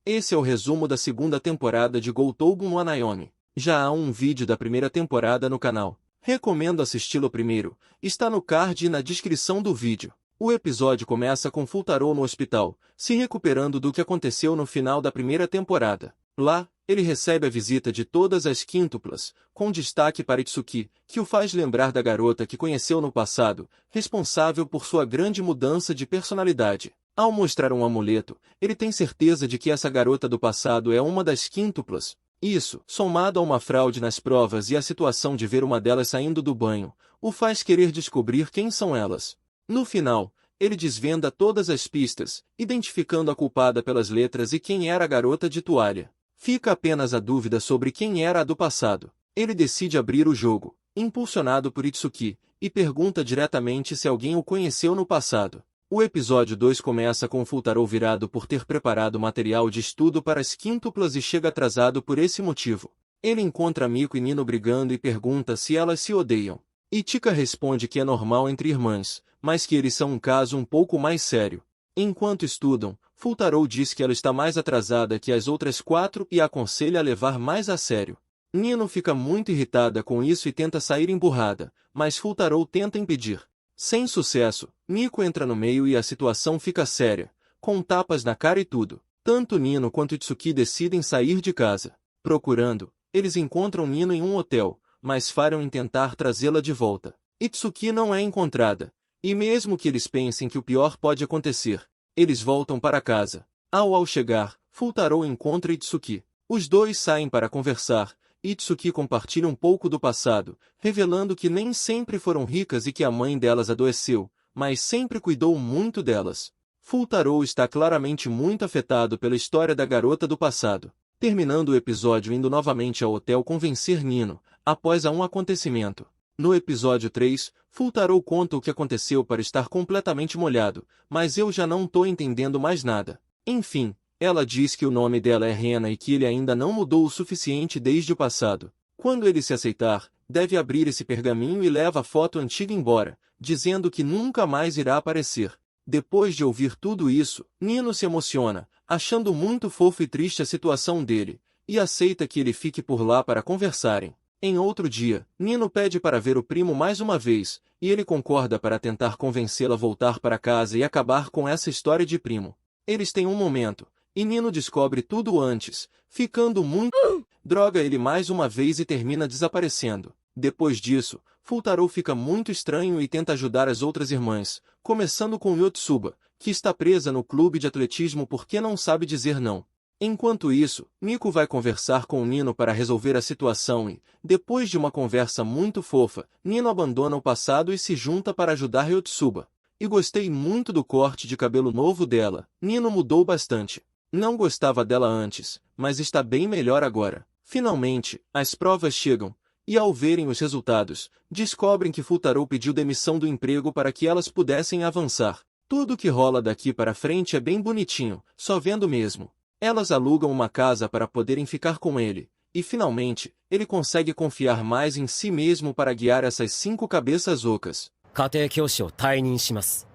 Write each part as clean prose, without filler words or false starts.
Esse é o resumo da segunda temporada de Gotobu no Hanayome. Já há um vídeo da primeira temporada no canal. Recomendo assisti-lo primeiro, está no card e na descrição do vídeo. O episódio começa com Futaro no hospital, se recuperando do que aconteceu no final da primeira temporada. Lá, ele recebe a visita de todas as quíntuplas, com destaque para Itsuki, que o faz lembrar da garota que conheceu no passado, responsável por sua grande mudança de personalidade. Ao mostrar um amuleto, ele tem certeza de que essa garota do passado é uma das quíntuplas. Isso, somado a uma fraude nas provas e a situação de ver uma delas saindo do banho, o faz querer descobrir quem são elas. No final, ele desvenda todas as pistas, identificando a culpada pelas letras e quem era a garota de toalha. Fica apenas a dúvida sobre quem era a do passado. Ele decide abrir o jogo, impulsionado por Itsuki, e pergunta diretamente se alguém o conheceu no passado. O episódio 2 começa com Futaro virado por ter preparado material de estudo para as quíntuplas e chega atrasado por esse motivo. Ele encontra Miko e Nino brigando e pergunta se elas se odeiam. Ichika responde que é normal entre irmãs, mas que eles são um caso um pouco mais sério. Enquanto estudam, Futaro diz que ela está mais atrasada que as outras 4 e a aconselha a levar mais a sério. Nino fica muito irritada com isso e tenta sair emburrada, mas Futaro tenta impedir. Sem sucesso, Miko entra no meio e a situação fica séria, com tapas na cara e tudo. Tanto Nino quanto Itsuki decidem sair de casa. Procurando, eles encontram Nino em um hotel, mas falham em tentar trazê-la de volta. Itsuki não é encontrada, e mesmo que eles pensem que o pior pode acontecer, eles voltam para casa. Ao chegar, Futaro encontra Itsuki. Os dois saem para conversar. Itsuki compartilha um pouco do passado, revelando que nem sempre foram ricas e que a mãe delas adoeceu, mas sempre cuidou muito delas. Futaro está claramente muito afetado pela história da garota do passado, terminando o episódio indo novamente ao hotel convencer Nino, após um acontecimento. No episódio 3, Futaro conta o que aconteceu para estar completamente molhado, mas eu já não tô entendendo mais nada. Enfim, ela diz que o nome dela é Rena e que ele ainda não mudou o suficiente desde o passado. Quando ele se aceitar, deve abrir esse pergaminho e leva a foto antiga embora, dizendo que nunca mais irá aparecer. Depois de ouvir tudo isso, Nino se emociona, achando muito fofo e triste a situação dele, e aceita que ele fique por lá para conversarem. Em outro dia, Nino pede para ver o primo mais uma vez, e ele concorda para tentar convencê-la a voltar para casa e acabar com essa história de primo. Eles têm um momento, e Nino descobre tudo antes, ficando muito droga ele mais uma vez e termina desaparecendo. Depois disso, Futaro fica muito estranho e tenta ajudar as outras irmãs, começando com Yotsuba, que está presa no clube de atletismo porque não sabe dizer não. Enquanto isso, Miko vai conversar com Nino para resolver a situação e, depois de uma conversa muito fofa, Nino abandona o passado e se junta para ajudar Yotsuba. E gostei muito do corte de cabelo novo dela, Nino mudou bastante. Não gostava dela antes, mas está bem melhor agora. Finalmente, as provas chegam, e ao verem os resultados, descobrem que Futaro pediu demissão do emprego para que elas pudessem avançar. Tudo que rola daqui para frente é bem bonitinho, só vendo mesmo. Elas alugam uma casa para poderem ficar com ele, e finalmente, ele consegue confiar mais em si mesmo para guiar essas 5 cabeças ocas. 家庭教師を退任します。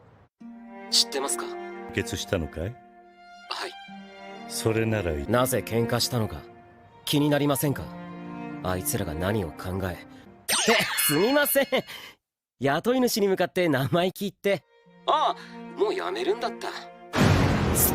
知ってますか？決したのかい？はい。それならいい。なぜ喧嘩したのか気になりませんか？あいつらが何を考え。すみません。雇い主に向かって生意気言って。ああ、もうやめるんだった。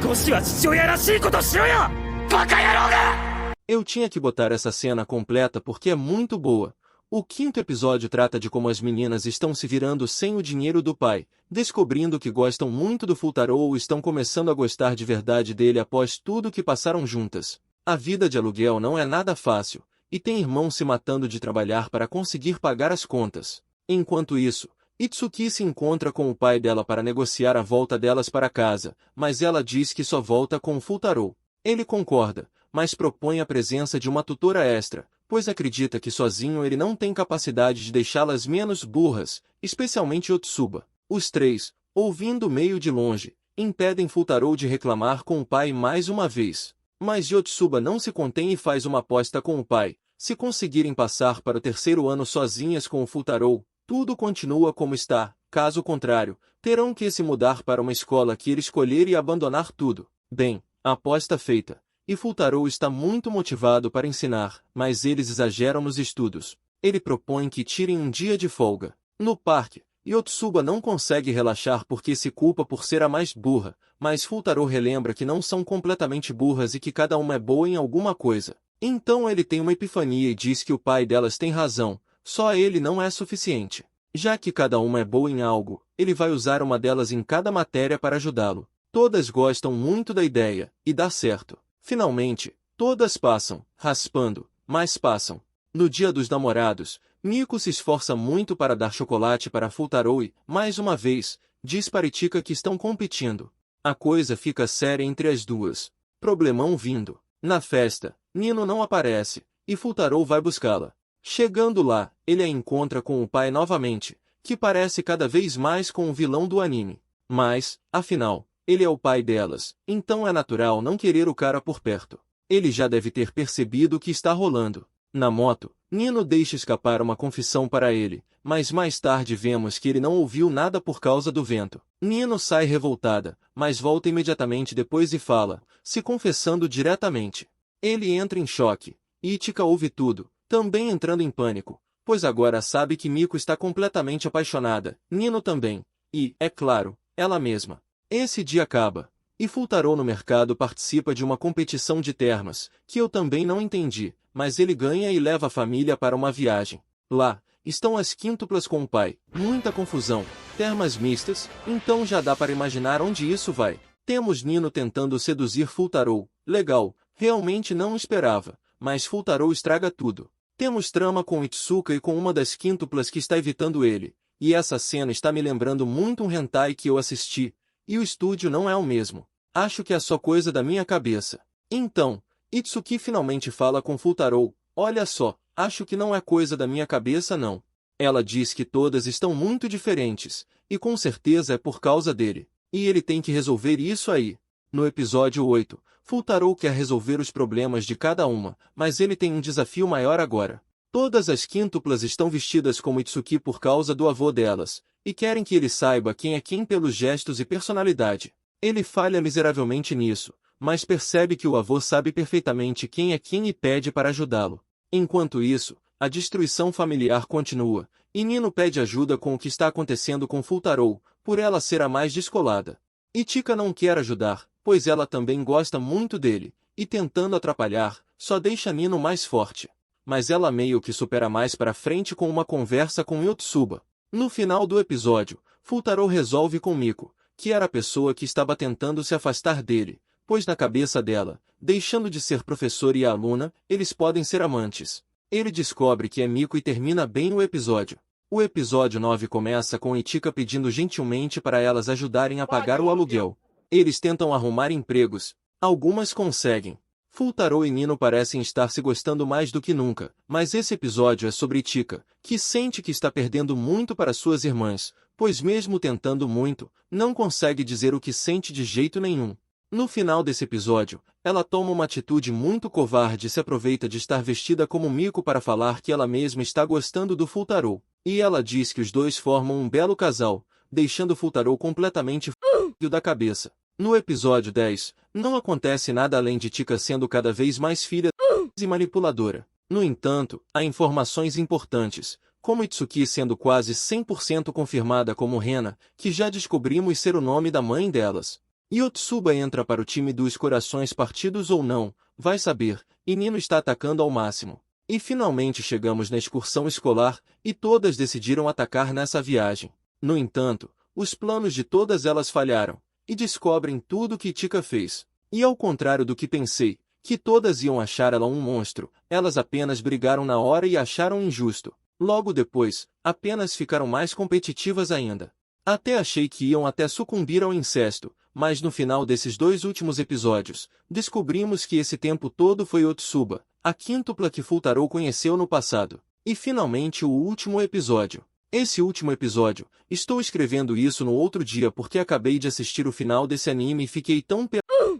少しは父親らしいことしろよ！バカ野郎が！ Eu tinha que botar essa cena completa porque é muito boa. O 5º episódio trata de como as meninas estão se virando sem o dinheiro do pai, descobrindo que gostam muito do Futaro ou estão começando a gostar de verdade dele após tudo que passaram juntas. A vida de aluguel não é nada fácil, e tem irmãos se matando de trabalhar para conseguir pagar as contas. Enquanto isso, Itsuki se encontra com o pai dela para negociar a volta delas para casa, mas ela diz que só volta com o Futaro. Ele concorda, mas propõe a presença de uma tutora extra, pois acredita que sozinho ele não tem capacidade de deixá-las menos burras, especialmente Yotsuba. Os 3, ouvindo meio de longe, impedem Futaro de reclamar com o pai mais uma vez. Mas Yotsuba não se contém e faz uma aposta com o pai. Se conseguirem passar para o 3º ano sozinhas com o Futaro, tudo continua como está. Caso contrário, terão que se mudar para uma escola que ele escolher e abandonar tudo. Bem, a aposta feita, e Futaro está muito motivado para ensinar, mas eles exageram nos estudos. Ele propõe que tirem um dia de folga. No parque, Yotsuba não consegue relaxar porque se culpa por ser a mais burra, mas Futaro relembra que não são completamente burras e que cada uma é boa em alguma coisa. Então ele tem uma epifania e diz que o pai delas tem razão, só ele não é suficiente. Já que cada uma é boa em algo, ele vai usar uma delas em cada matéria para ajudá-lo. Todas gostam muito da ideia, e dá certo. Finalmente, todas passam, raspando, mas passam. No dia dos namorados, Miko se esforça muito para dar chocolate para Futaro e, mais uma vez, diz para Ichika que estão competindo. A coisa fica séria entre as duas. Problemão vindo. Na festa, Nino não aparece, e Futaro vai buscá-la. Chegando lá, ele a encontra com o pai novamente, que parece cada vez mais com o vilão do anime. Mas, afinal, ele é o pai delas, então é natural não querer o cara por perto. Ele já deve ter percebido o que está rolando. Na moto, Nino deixa escapar uma confissão para ele, mas mais tarde vemos que ele não ouviu nada por causa do vento. Nino sai revoltada, mas volta imediatamente depois e fala, se confessando diretamente. Ele entra em choque, e Ichika ouve tudo, também entrando em pânico, pois agora sabe que Miko está completamente apaixonada, Nino também, e, é claro, ela mesma. Esse dia acaba, e Futaro no mercado participa de uma competição de termas, que eu também não entendi, mas ele ganha e leva a família para uma viagem. Lá, estão as quíntuplas com o pai, muita confusão, termas mistas, então já dá para imaginar onde isso vai. Temos Nino tentando seduzir Futaro, legal, realmente não esperava, mas Futaro estraga tudo. Temos trama com Itsuka e com uma das quíntuplas que está evitando ele, e essa cena está me lembrando muito um hentai que eu assisti, e o estúdio não é o mesmo. Acho que é só coisa da minha cabeça. Então, Itsuki finalmente fala com Futaro, olha só, acho que não é coisa da minha cabeça não. Ela diz que todas estão muito diferentes, e com certeza é por causa dele, e ele tem que resolver isso aí. No episódio 8, Futaro quer resolver os problemas de cada uma, mas ele tem um desafio maior agora. Todas as quíntuplas estão vestidas como Itsuki por causa do avô delas, e querem que ele saiba quem é quem pelos gestos e personalidade. Ele falha miseravelmente nisso, mas percebe que o avô sabe perfeitamente quem é quem e pede para ajudá-lo. Enquanto isso, a destruição familiar continua, e Nino pede ajuda com o que está acontecendo com Futaro, por ela ser a mais descolada. Ichika não quer ajudar, pois ela também gosta muito dele, e tentando atrapalhar, só deixa Nino mais forte. Mas ela meio que supera mais para frente com uma conversa com Yotsuba. No final do episódio, Futaro resolve com Miko, que era a pessoa que estava tentando se afastar dele, pois na cabeça dela, deixando de ser professor e aluna, eles podem ser amantes. Ele descobre que é Miko e termina bem o episódio. O episódio 9 começa com Ichika pedindo gentilmente para elas ajudarem a pagar o aluguel. Eles tentam arrumar empregos. Algumas conseguem. Futaro e Nino parecem estar se gostando mais do que nunca, mas esse episódio é sobre Ichika, que sente que está perdendo muito para suas irmãs, pois mesmo tentando muito, não consegue dizer o que sente de jeito nenhum. No final desse episódio, ela toma uma atitude muito covarde e se aproveita de estar vestida como Miko para falar que ela mesma está gostando do Futaro. E ela diz que os dois formam um belo casal, deixando Futaro completamente f***o da cabeça. No episódio 10, não acontece nada além de Ichika sendo cada vez mais filha e manipuladora. No entanto, há informações importantes, como Itsuki sendo quase 100% confirmada como Rena, que já descobrimos ser o nome da mãe delas. Yotsuba entra para o time dos corações partidos ou não, vai saber, e Nino está atacando ao máximo. E finalmente chegamos na excursão escolar, e todas decidiram atacar nessa viagem. No entanto, os planos de todas elas falharam, e descobrem tudo o que Ichika fez. E ao contrário do que pensei, que todas iam achar ela um monstro, elas apenas brigaram na hora e acharam injusto. Logo depois, apenas ficaram mais competitivas ainda. Até achei que iam até sucumbir ao incesto, mas no final desses dois últimos episódios, descobrimos que esse tempo todo foi Yotsuba, a quíntupla que Futaro conheceu no passado. E finalmente o último episódio. Esse último episódio, estou escrevendo isso no outro dia porque acabei de assistir o final desse anime e fiquei tão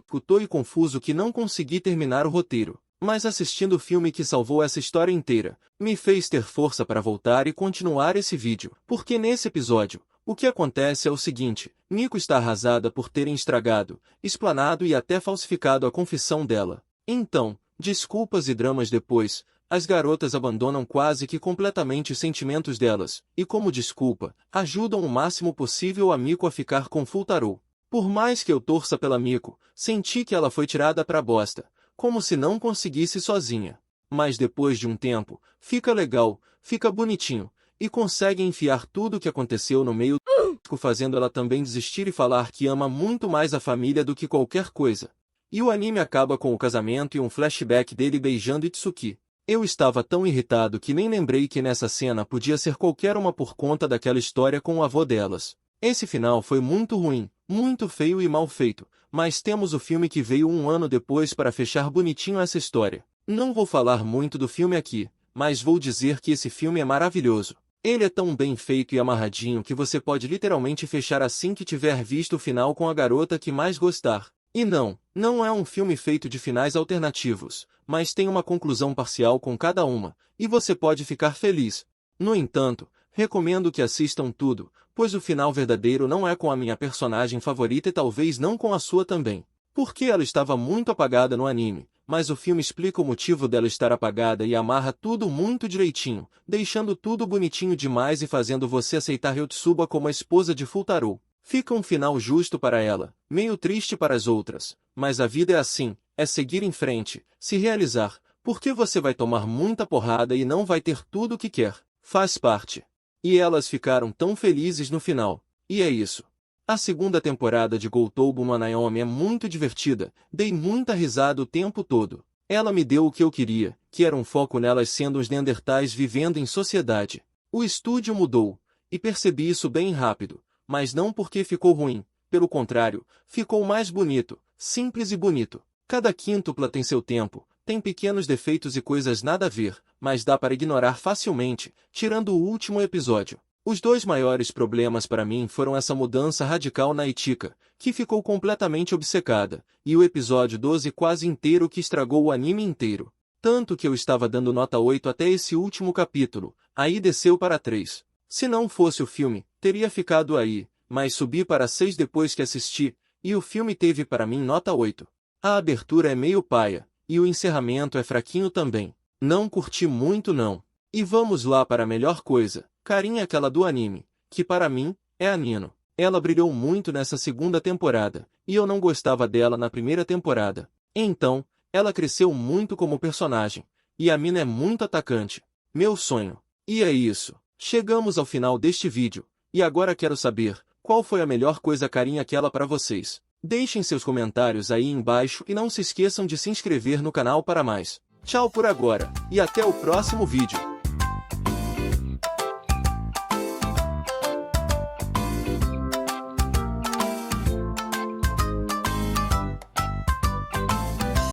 puto e confuso que não consegui terminar o roteiro. Mas assistindo o filme que salvou essa história inteira, me fez ter força para voltar e continuar esse vídeo. Porque nesse episódio, o que acontece é o seguinte, Miko está arrasada por terem estragado, explanado e até falsificado a confissão dela. Então, desculpas e dramas depois, as garotas abandonam quase que completamente os sentimentos delas, e como desculpa, ajudam o máximo possível a Miko a ficar com Futaro. Por mais que eu torça pela Miko, senti que ela foi tirada pra bosta, como se não conseguisse sozinha. Mas depois de um tempo, fica legal, fica bonitinho, e consegue enfiar tudo o que aconteceu no meio do fazendo ela também desistir e falar que ama muito mais a família do que qualquer coisa. E o anime acaba com o casamento e um flashback dele beijando Itsuki. Eu estava tão irritado que nem lembrei que nessa cena podia ser qualquer uma por conta daquela história com o avô delas. Esse final foi muito ruim, muito feio e mal feito, mas temos o filme que veio um ano depois para fechar bonitinho essa história. Não vou falar muito do filme aqui, mas vou dizer que esse filme é maravilhoso. Ele é tão bem feito e amarradinho que você pode literalmente fechar assim que tiver visto o final com a garota que mais gostar. E não é um filme feito de finais alternativos, mas tem uma conclusão parcial com cada uma, e você pode ficar feliz. No entanto, recomendo que assistam tudo, pois o final verdadeiro não é com a minha personagem favorita e talvez não com a sua também. Porque ela estava muito apagada no anime, mas o filme explica o motivo dela estar apagada e amarra tudo muito direitinho, deixando tudo bonitinho demais e fazendo você aceitar Yotsuba como a esposa de Futaro. Fica um final justo para ela, meio triste para as outras, mas a vida é assim, é seguir em frente, se realizar, porque você vai tomar muita porrada e não vai ter tudo o que quer, faz parte. E elas ficaram tão felizes no final, e é isso. A segunda temporada de Goutoubo no Naomi é muito divertida, dei muita risada o tempo todo. Ela me deu o que eu queria, que era um foco nelas sendo os Neandertais vivendo em sociedade. O estúdio mudou, e percebi isso bem rápido. Mas não porque ficou ruim, pelo contrário, ficou mais bonito, simples e bonito. Cada quíntupla tem seu tempo, tem pequenos defeitos e coisas nada a ver, mas dá para ignorar facilmente, tirando o último episódio. Os dois maiores problemas para mim foram essa mudança radical na Ichika, que ficou completamente obcecada, e o episódio 12 quase inteiro que estragou o anime inteiro. Tanto que eu estava dando nota 8 até esse último capítulo, aí desceu para 3. Se não fosse o filme, teria ficado aí, mas subi para 6 depois que assisti, e o filme teve para mim nota 8. A abertura é meio paia, e o encerramento é fraquinho também. Não curti muito não. E vamos lá para a melhor coisa, carinha aquela do anime, que para mim, é a Nino. Ela brilhou muito nessa segunda temporada, e eu não gostava dela na primeira temporada. Então, ela cresceu muito como personagem, e a mina é muito atacante. Meu sonho. E é isso. Chegamos ao final deste vídeo, e agora quero saber, qual foi a melhor coisa carinha aquela para vocês? Deixem seus comentários aí embaixo e não se esqueçam de se inscrever no canal para mais. Tchau por agora, e até o próximo vídeo.